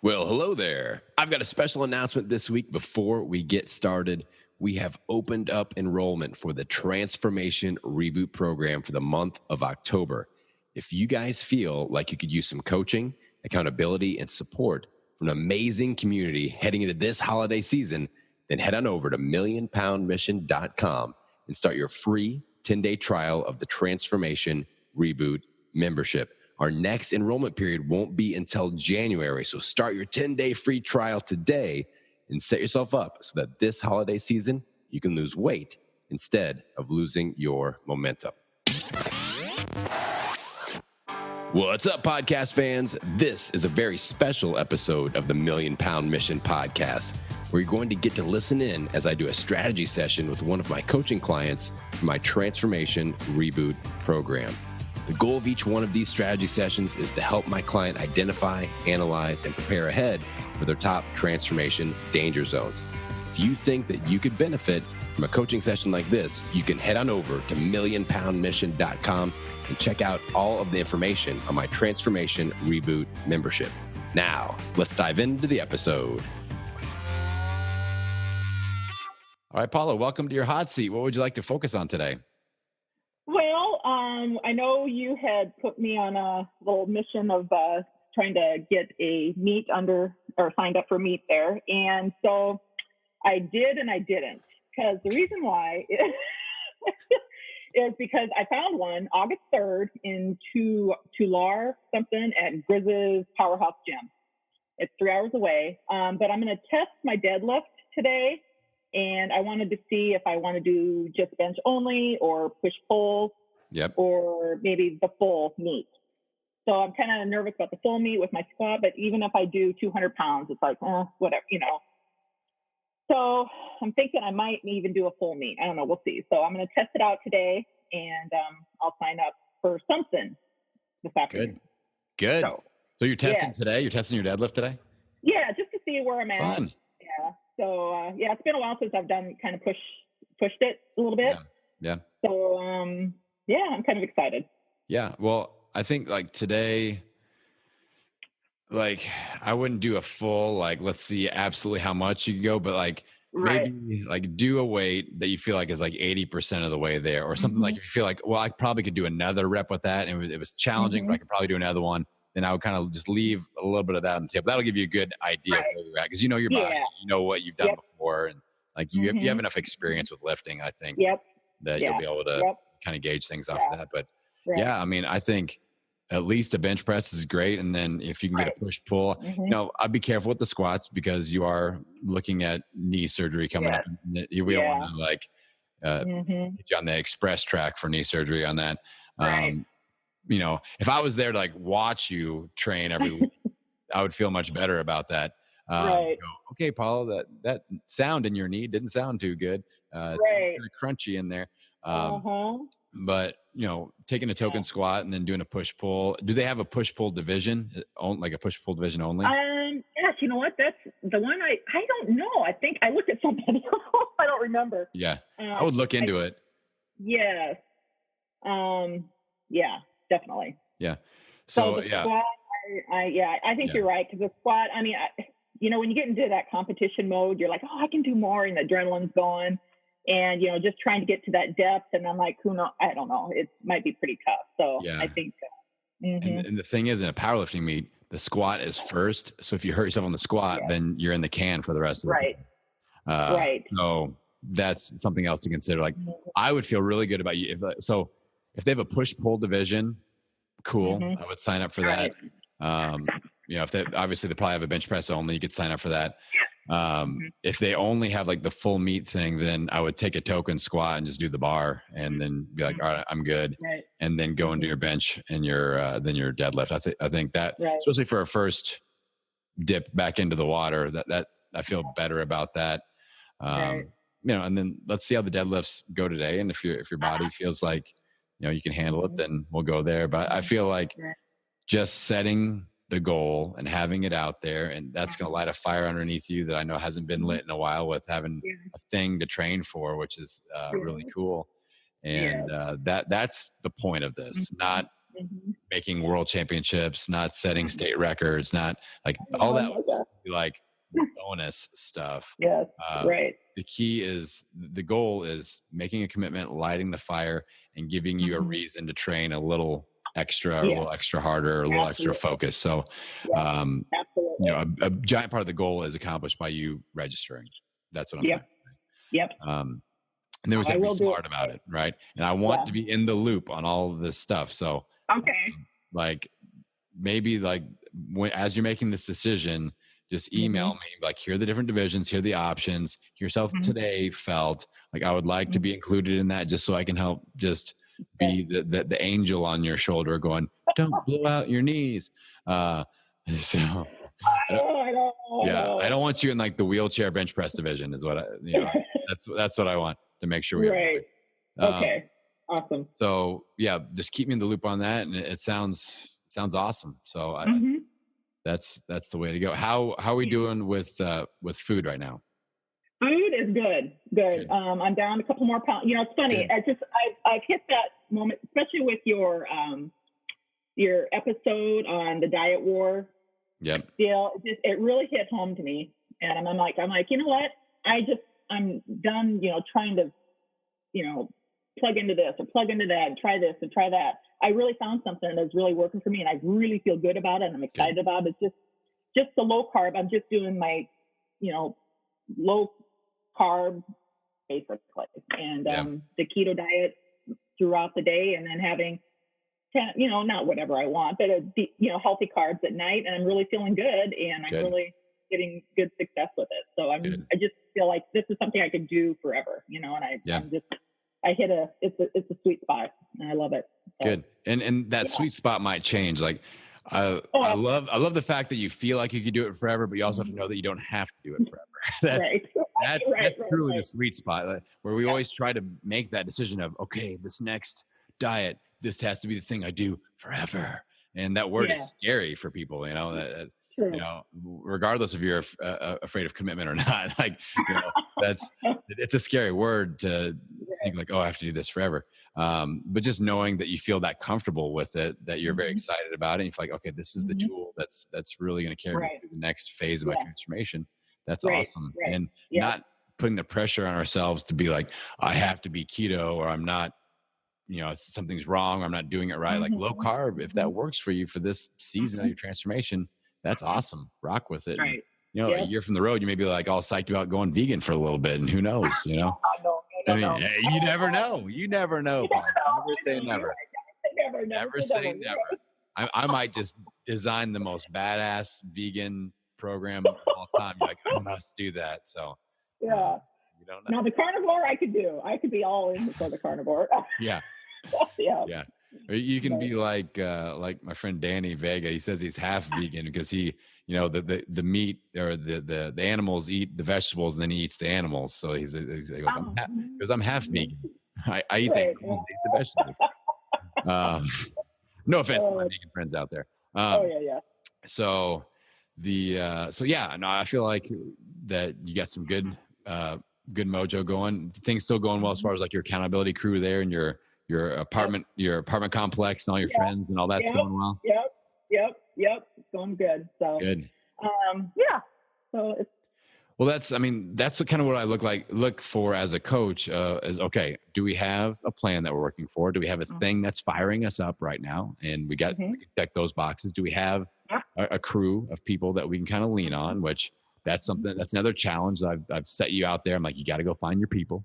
Well, hello there. I've got a special announcement this week before we get started. We have opened up enrollment for the Transformation ReBoot program for the month of October. If you guys feel like you could use some coaching, accountability, and support from an amazing community heading into this holiday season, then head on over to millionpoundmission.com and start your free 10-day trial of the Transformation ReBoot membership. Our next enrollment period won't be until January, so start your 10-day free trial today and set yourself up so that this holiday season, you can lose weight instead of losing your momentum. What's up, podcast fans? This is a very special episode of the Million Pound Mission podcast, where you're going to get to listen in as I do a strategy session with one of my coaching clients for my Transformation ReBoot program. The goal of each one of these strategy sessions is to help my client identify, analyze, and prepare ahead for their top transformation danger zones. If you think that you could benefit from a coaching session like this, you can head on over to millionpoundmission.com and check out all of the information on my Transformation ReBoot membership. Now, let's dive into the episode. All right, Paula, welcome to your hot seat. What would you like to focus on today? I know you had put me on a little mission of trying to get a meet signed up for meet there. And so I did and I didn't, because the reason why is because I found one August 3rd in Tular something at Grizz's Powerhouse Gym. It's 3 hours away, but I'm going to test my deadlift today. And I wanted to see if I want to do just bench only or push-pull. Yep. Or maybe the full meet. So I'm kind of nervous about the full meet with my squat, but even if I do 200 pounds, it's like, whatever, So I'm thinking I might even do a full meet. I don't know. We'll see. So I'm going to test it out today, and I'll sign up for something this afternoon. Good. So you're testing today? You're testing your deadlift today? Yeah, just to see where I'm at. Fun. Yeah. So, it's been a while since I've done kind of pushed it a little bit. Yeah. So, I'm kind of excited. Yeah. Well, I think like today, like I wouldn't do a full, like, let's see absolutely how much you can go, but like maybe like do a weight that you feel like is like 80% of the way there or something. Like if you feel like, well, I probably could do another rep with that. And it was challenging, but I could probably do another one. Then I would kind of just leave a little bit of that on the table. That'll give you a good idea of where you're at. Cause you know your body, you know what you've done before. And like you have enough experience with lifting, I think, that you'll be able to kind of gauge things off of that. But I mean, I think at least a bench press is great. And then if you can get a push pull, I'd be careful with the squats because you are looking at knee surgery coming up. We don't want to like get you on the express track for knee surgery on that. If I was there to like watch you train every week, I would feel much better about that. Okay, Paula, that sound in your knee didn't sound too good. It's kind of crunchy in there. But taking a token squat and then doing a push pull. Do they have a push pull division, like a push pull division only? Yes. You know what? That's the one I don't know. I think I looked at something. I don't remember. Yeah. I would look into it. Yes. Yeah, definitely. Yeah. So the squat, I think you're right. Cause the squat, I mean, when you get into that competition mode, you're like, oh, I can do more, and the adrenaline's going. And, just trying to get to that depth. And I'm like, who knows? I don't know. It might be pretty tough. So I think. And the thing is, in a powerlifting meet, the squat is first. So if you hurt yourself on the squat, then you're in the can for the rest of the day. So that's something else to consider. Like I would feel really good about you. If they have a push pull division, cool. I would sign up for that. If they obviously they probably have a bench press only, you could sign up for that. If they only have like the full meet thing, then I would take a token squat and just do the bar and then be like, all right, I'm good. And then go into your bench and then your deadlift. I think that especially for a first dip back into the water, that I feel better about that. And then let's see how the deadlifts go today. And if your body feels like, you can handle it, then we'll go there. But I feel like just setting the goal and having it out there, and that's going to light a fire underneath you that I know hasn't been lit in a while, with having a thing to train for, which is really cool. And that's the point of this, not making world championships, not setting state records, not like all that would be like bonus stuff. Yes, right. The key is, the goal is making a commitment, lighting the fire, and giving you a reason to train a little extra, or a little extra harder, or a little extra focus. So, a giant part of the goal is accomplished by you registering. That's what I'm saying. Yep. And then we have to be smart about it, right? And I want to be in the loop on all of this stuff. So, like, maybe like as you're making this decision, just email me, like, here are the different divisions, here are the options, here's how today felt. Like, I would like to be included in that, just so I can help just be the angel on your shoulder going, don't blow out your knees. I don't want you in like the wheelchair bench press division is what that's what I want to make sure we right. Okay. Awesome. So just keep me in the loop on that. And it sounds awesome. So that's the way to go. How are we doing with food right now? Food is good. I'm down a couple more pounds. It's funny. Good. I've hit that moment, especially with your episode on the diet war. Yep. It really hit home to me, and I'm like, you know what? I'm done. Trying to, plug into this or plug into that, and try this and try that. I really found something that's really working for me, and I really feel good about it. And I'm excited about it. It's just the low carb. I'm just doing my, low carb basically, and the keto diet throughout the day, and then having, not whatever I want, but healthy carbs at night. And I'm really feeling good, and I'm really getting good success with it. So I just feel like this is something I could do forever, and I hit it's a sweet spot, and I love it. So. Good. And that sweet spot might change. Like, I love the fact that you feel like you could do it forever, but you also have to know that you don't have to do it forever. That's truly the sweet spot, where we always try to make that decision of, okay, this next diet, this has to be the thing I do forever. And that word is scary for people, regardless if you're afraid of commitment or not. Like, it's a scary word to think like, oh, I have to do this forever. But just knowing that you feel that comfortable with it, that you're very excited about it, and you feel like, okay, this is the tool that's really going to carry me through the next phase of my transformation. That's awesome. And not putting the pressure on ourselves to be like, I have to be keto, or I'm not, something's wrong, or I'm not doing it right. Like, low carb, if that works for you for this season of your transformation, that's awesome. Rock with it. Right. And, a year from the road, you may be like all psyched about going vegan for a little bit, and who knows, you never know. You never know. Never say never. Never say never. I might just design the most badass vegan program of all time. You're like, I must do that. So you don't know. Now the carnivore I could do. I could be all in for the carnivore. Yeah. Or you can be like my friend Danny Vega. He says he's half vegan because he, the meat or the animals eat the vegetables, and then he eats the animals. So he goes, I'm half vegan. I eat the animals, eat the vegetables. No offense to my vegan friends out there. So I feel like that you got some good mojo going. Things still going well as far as like your accountability crew there, and your apartment complex, and all your friends, and all that's going well. Yep. It's going good. So good. So it's. Well, that's kind of what I look for as a coach. Is okay. Do we have a plan that we're working for? Do we have a thing that's firing us up right now? And we can check those boxes. Do we have a crew of people that we can kind of lean on? Which that's another challenge that I've set you out there. I'm like, you got to go find your people,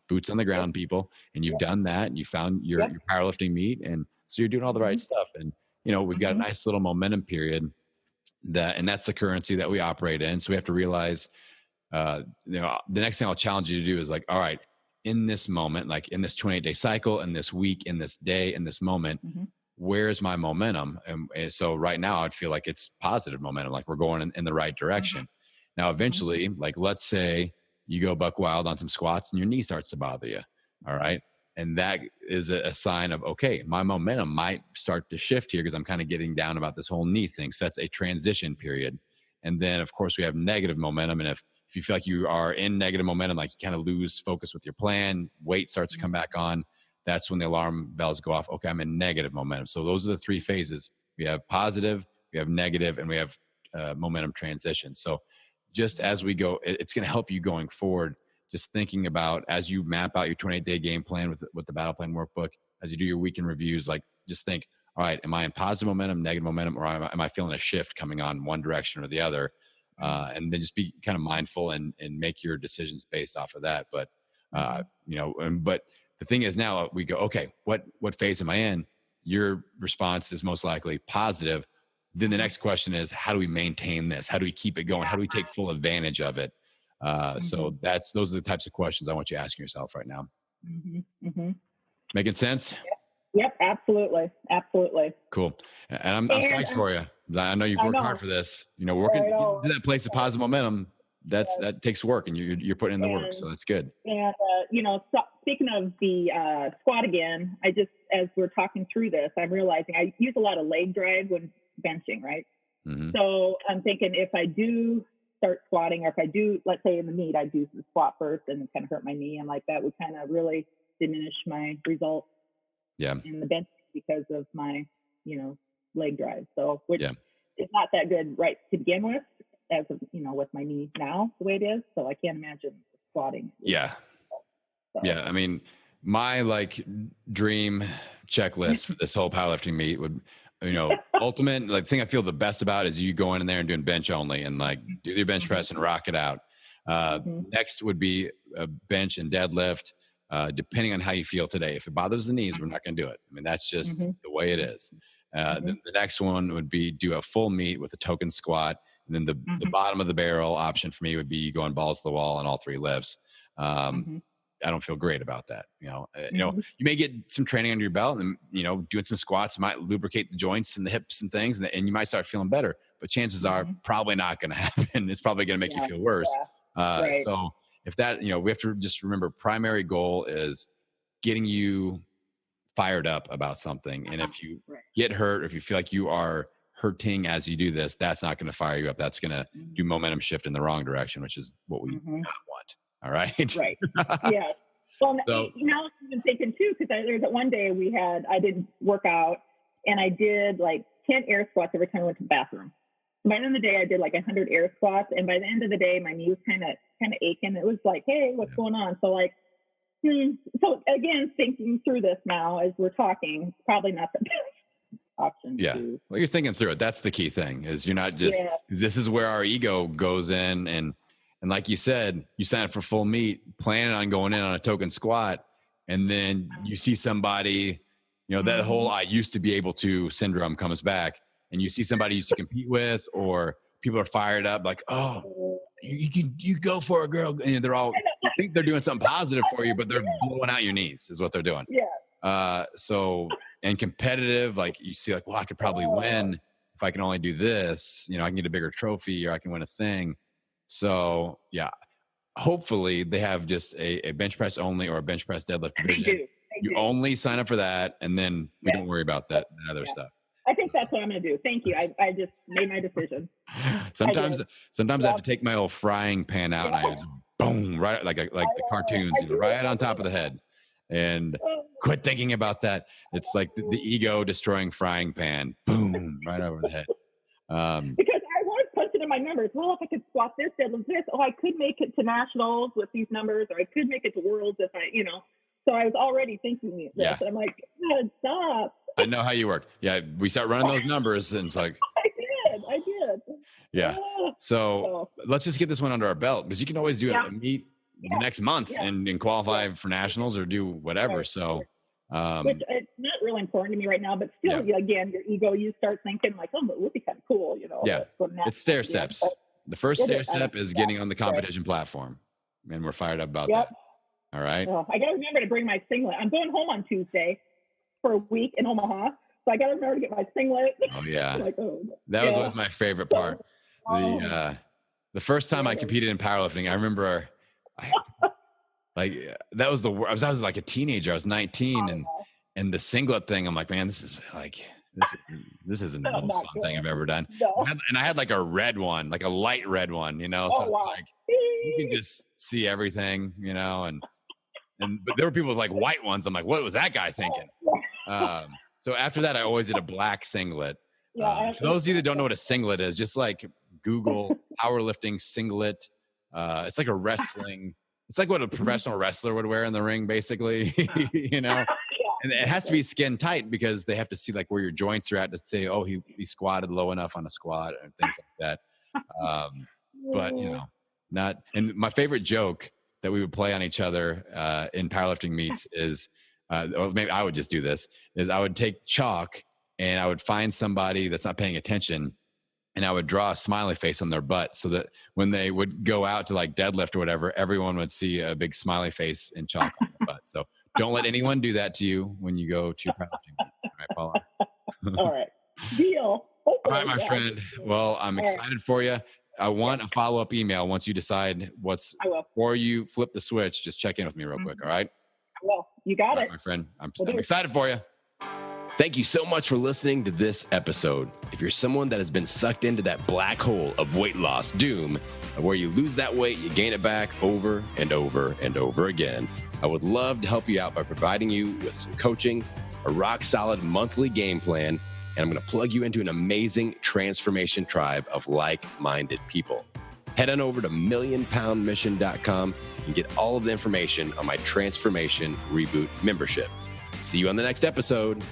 boots on the ground people. And you've done that, and you found your powerlifting meet. And so you're doing all the right stuff. And, we've got a nice little momentum period and that's the currency that we operate in. So we have to realize, the next thing I'll challenge you to do is like, all right, in this moment, like in this 28-day cycle, in this week, in this day, in this moment, where's my momentum? And so right now I'd feel like it's positive momentum. Like we're going in the right direction. Now, eventually, like let's say you go buck wild on some squats and your knee starts to bother you. All right. And that is a sign of, okay, my momentum might start to shift here because I'm kind of getting down about this whole knee thing. So that's a transition period. And then of course we have negative momentum. And if you feel like you are in negative momentum, like you kind of lose focus with your plan, weight starts to come back on, that's when the alarm bells go off. Okay, I'm in negative momentum. So those are the three phases. We have positive, we have negative, and we have momentum transition. So just as we go, it's going to help you going forward. Just thinking about as you map out your 28-day game plan with the battle plan workbook, as you do your weekend reviews, like just think, all right, am I in positive momentum, negative momentum, or am I feeling a shift coming on one direction or the other? And then just be kind of mindful and make your decisions based off of that. But, but the thing is now we go, okay, what phase am I in? Your response is most likely positive. Then the next question is, how do we maintain this? How do we keep it going? How do we take full advantage of it? So those are the types of questions I want you asking yourself right now. Making sense? Yep, absolutely. Cool. And I'm psyched for you. I know you've worked hard for this. Working to that place of positive momentum, that takes work, and you're putting in the work. So that's good. And, speaking of the squat again, as we're talking through this, I'm realizing I use a lot of leg drive when benching, right? So I'm thinking if I do start squatting, or if I do, let's say in the meet, I do the squat first and it kind of hurt my knee. I'm like, that would kind of really diminish my results in the bench because of my, leg drive. So, which is not that good right to begin with, as of, with my knee now, the way it is. So I can't imagine squatting. Yeah. I mean, my dream checklist for this whole powerlifting meet would, ultimate thing I feel the best about is you going in there and doing bench only and do your bench press and rock it out. Next would be a bench and deadlift, depending on how you feel today. If it bothers the knees, we're not going to do it. I mean, that's just the way it is. The next one would be do a full meet with a token squat. And then the bottom of the barrel option for me would be going balls to the wall on all three lifts. I don't feel great about that. You may get some training under your belt and, doing some squats might lubricate the joints and the hips and things, and you might start feeling better, but chances are probably not going to happen. It's probably going to make you feel worse. So if that, we have to just remember primary goal is getting you fired up about something. And if you get hurt, or if you feel like you are hurting as you do this, that's not going to fire you up. That's going to do momentum shift in the wrong direction, which is what we not want. All right. Right. Yeah. Well, so, now I'm even thinking too, because there's that one day I did work out and I did 10 air squats every time I went to the bathroom. By the end of the day, I did 100 air squats. And by the end of the day, my knee was kind of aching. It was like, hey, what's going on? So so again, thinking through this now as we're talking, it's probably not the best option. Yeah. Well, you're thinking through it. That's the key thing is you're not just, this is where our ego goes in. And like you said, you sign up for full meet, planning on going in on a token squat. And then you see somebody, that whole I used to be able to syndrome comes back, and you see somebody you used to compete with, or people are fired up like, oh, you go for it, girl. And they're all, you think they're doing something positive for you, but they're blowing out your knees is what they're doing. Yeah. And competitive, you see well, I could probably win if I can only do this, I can get a bigger trophy, or I can win a thing. So hopefully they have just a bench press only or a bench press deadlift division. They do. Only sign up for that, and then we don't worry about that other stuff. I think that's what I'm going to do. Thank you. I just made my decision. Sometimes I have to take my old frying pan out and I just boom, right like the cartoons, right on top of the head. And quit thinking about that. It's like the ego destroying frying pan. Boom, right over the head. Because I was punching in my numbers. Well, if I could squat this, deadlift this, I could make it to nationals with these numbers, or I could make it to worlds if I, So I was already thinking this. Yeah. And I'm like, God, stop. I know how you work. Yeah, we start running those numbers, and it's like I did. Yeah. So let's just get this one under our belt, because you can always do a meet the next month and qualify for nationals or do whatever. Right. So which it's not really important to me right now, but still, again, your ego, you start thinking but it would be kind of cool, Yeah, it's stair steps. The first stair step is getting on the competition platform, and we're fired up about that. All right. I got to remember to bring my singlet. I'm going home on Tuesday for a week in Omaha, so I got to remember to get my singlet. Oh yeah, that was always my favorite part. The first time I competed in powerlifting, I remember, that was I was like a teenager. I was 19, and the singlet thing. I'm like, man, this isn't the most fun thing I've ever done. No. And I had a red one, like a light red one, so it's you can just see everything, and But there were people with like white ones. I'm like, what was that guy thinking? So after that, I always did a black singlet. For those of you that don't know what a singlet is, just like Google powerlifting singlet. It's like a wrestling. It's like what a professional wrestler would wear in the ring, basically. You know, and it has to be skin tight because they have to see like where your joints are at to say, oh, he squatted low enough on a squat and things like that. But you know, not. And my favorite joke that we would play on each other in powerlifting meets is, or maybe I would just do this, is I would take chalk and I would find somebody that's not paying attention and I would draw a smiley face on their butt so that when they would go out to like deadlift or whatever, everyone would see a big smiley face in chalk on their butt. So don't let anyone do that to you when you go to powerlifting. All right, Paula? All right. Deal. All right, my friend. Well, I'm excited for you. I want a follow-up email once you decide what's, before you flip the switch, just check in with me real quick. All right? Well, you got it. My friend. I'm excited for you. Thank you so much for listening to this episode. If you're someone that has been sucked into that black hole of weight loss doom, where you lose that weight, you gain it back over and over and over again, I would love to help you out by providing you with some coaching, a rock-solid monthly game plan, and I'm going to plug you into an amazing transformation tribe of like-minded people. Head on over to millionpoundmission.com and get all of the information on my Transformation ReBoot membership. See you on the next episode.